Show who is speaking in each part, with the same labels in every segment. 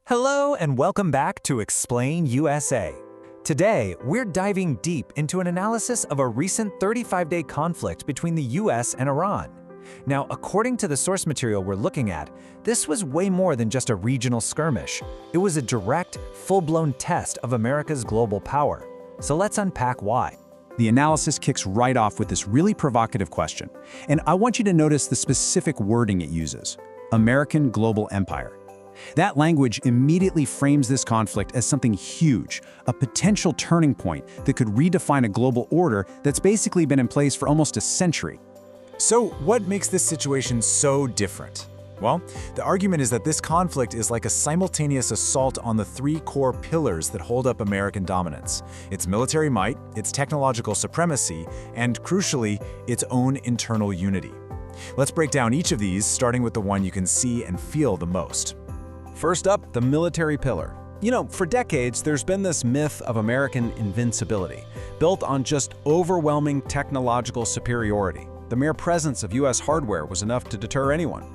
Speaker 1: Hello and welcome back to Explain USA. Today, we're diving deep into an analysis of a recent 35-day conflict between the US and Iran. Now, according to the source material we're looking at, this was way more than just a regional skirmish. It was a direct, full-blown test of America's global power. So let's unpack why.
Speaker 2: The analysis kicks right off with this really provocative question, and I want you to notice the specific wording it uses: American global empire. That language immediately frames this conflict as something huge, a potential turning point that could redefine a global order that's basically been in place for almost a century.
Speaker 1: So what makes this situation so different? Well, the argument is that this conflict is like a simultaneous assault on the three core pillars that hold up American dominance: its military might, its technological supremacy, and crucially, its own internal unity. Let's break down each of these, starting with the one you can see and feel the most.
Speaker 3: First up, the military pillar. For decades, there's been this myth of American invincibility, built on just overwhelming technological superiority. The mere presence of US hardware was enough to deter anyone.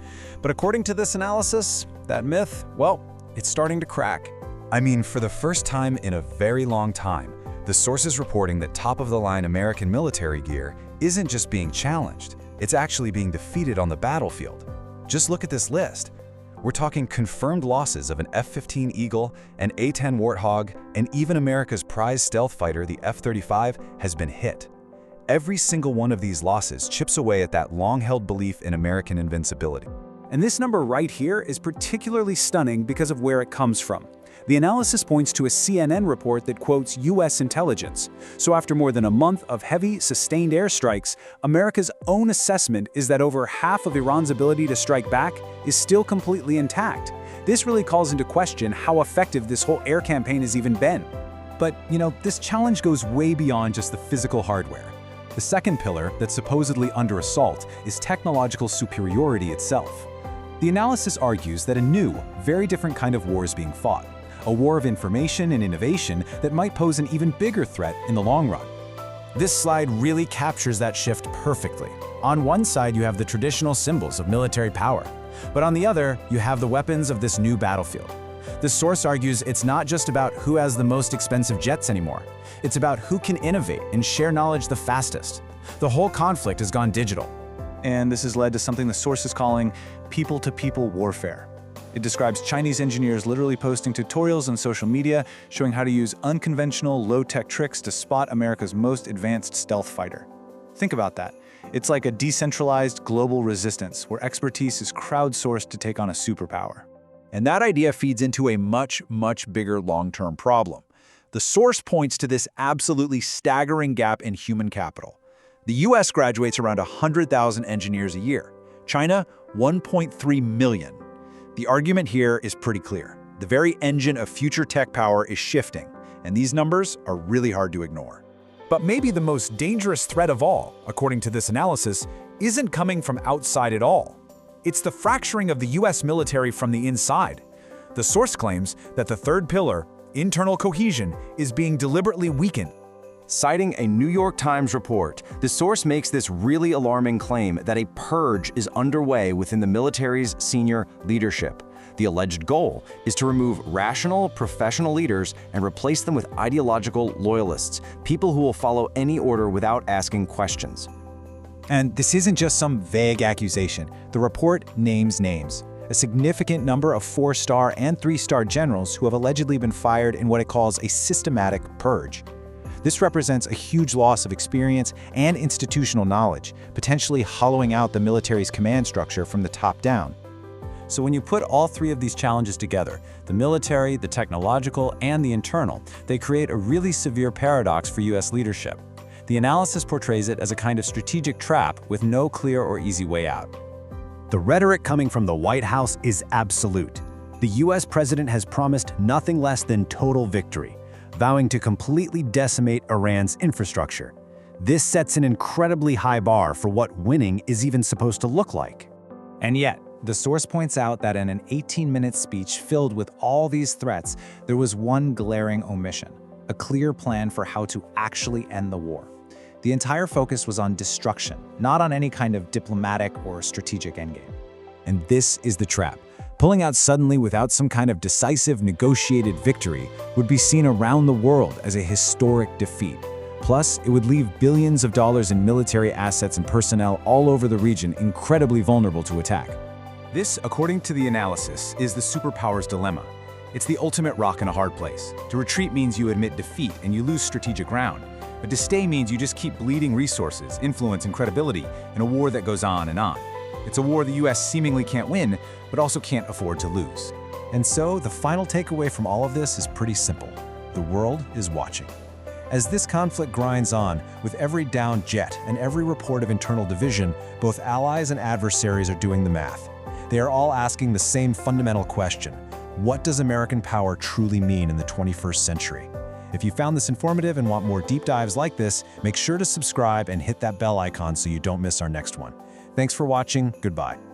Speaker 3: But according to this analysis, that myth, well, it's starting to crack.
Speaker 4: I mean, for the first time in a very long time, the source is reporting that top-of-the-line American military gear isn't just being challenged, it's actually being defeated on the battlefield. Just look at this list. We're talking confirmed losses of an F-15 Eagle, an A-10 Warthog, and even America's prize stealth fighter, the F-35, has been hit. Every single one of these losses chips away at that long-held belief in American invincibility.
Speaker 2: And this number right here is particularly stunning because of where it comes from. The analysis points to a CNN report that quotes US intelligence. So after more than a month of heavy, sustained airstrikes, America's own assessment is that over half of Iran's ability to strike back is still completely intact. This really calls into question how effective this whole air campaign has even been. But, this challenge goes way beyond just the physical hardware. The second pillar that's supposedly under assault is technological superiority itself. The analysis argues that a new, very different kind of war is being fought. A war of information and innovation that might pose an even bigger threat in the long run.
Speaker 1: This slide really captures that shift perfectly. On one side, you have the traditional symbols of military power, but on the other, you have the weapons of this new battlefield. The source argues it's not just about who has the most expensive jets anymore. It's about who can innovate and share knowledge the fastest. The whole conflict has gone digital.
Speaker 5: And this has led to something the source is calling people-to-people warfare. It describes Chinese engineers literally posting tutorials on social media showing how to use unconventional, low-tech tricks to spot America's most advanced stealth fighter. Think about that. It's like a decentralized global resistance where expertise is crowdsourced to take on a superpower.
Speaker 6: And that idea feeds into a much, much bigger long-term problem. The source points to this absolutely staggering gap in human capital. The US graduates around 100,000 engineers a year. China, 1.3 million. The argument here is pretty clear. The very engine of future tech power is shifting, and these numbers are really hard to ignore.
Speaker 1: But maybe the most dangerous threat of all, according to this analysis, isn't coming from outside at all. It's the fracturing of the US military from the inside. The source claims that the third pillar, internal cohesion, is being deliberately weakened.
Speaker 3: Citing a New York Times report, the source makes this really alarming claim that a purge is underway within the military's senior leadership. The alleged goal is to remove rational, professional leaders and replace them with ideological loyalists, people who will follow any order without asking questions.
Speaker 2: And this isn't just some vague accusation. The report names names. A significant number of 4-star and 3-star generals who have allegedly been fired in what it calls a systematic purge. This represents a huge loss of experience and institutional knowledge, potentially hollowing out the military's command structure from the top down. So when you put all three of these challenges together, the military, the technological, and the internal, they create a really severe paradox for US leadership. The analysis portrays it as a kind of strategic trap with no clear or easy way out.
Speaker 7: The rhetoric coming from the White House is absolute. The US president has promised nothing less than total victory, vowing to completely decimate Iran's infrastructure. This sets an incredibly high bar for what winning is even supposed to look like.
Speaker 2: And yet, the source points out that in an 18-minute speech filled with all these threats, there was one glaring omission: a clear plan for how to actually end the war. The entire focus was on destruction, not on any kind of diplomatic or strategic endgame.
Speaker 1: And this is the trap.
Speaker 2: Pulling out suddenly without some kind of decisive negotiated victory would be seen around the world as a historic defeat. Plus, it would leave billions of dollars in military assets and personnel all over the region incredibly vulnerable to attack.
Speaker 5: This, according to the analysis, is the superpower's dilemma. It's the ultimate rock in a hard place. To retreat means you admit defeat and you lose strategic ground. But to stay means you just keep bleeding resources, influence, and credibility in a war that goes on and on. It's a war the US seemingly can't win, but also can't afford to lose.
Speaker 4: And so, the final takeaway from all of this is pretty simple. The world is watching. As this conflict grinds on, with every downed jet and every report of internal division, both allies and adversaries are doing the math. They are all asking the same fundamental question: what does American power truly mean in the 21st century? If you found this informative and want more deep dives like this, make sure to subscribe and hit that bell icon so you don't miss our next one. Thanks for watching. Goodbye.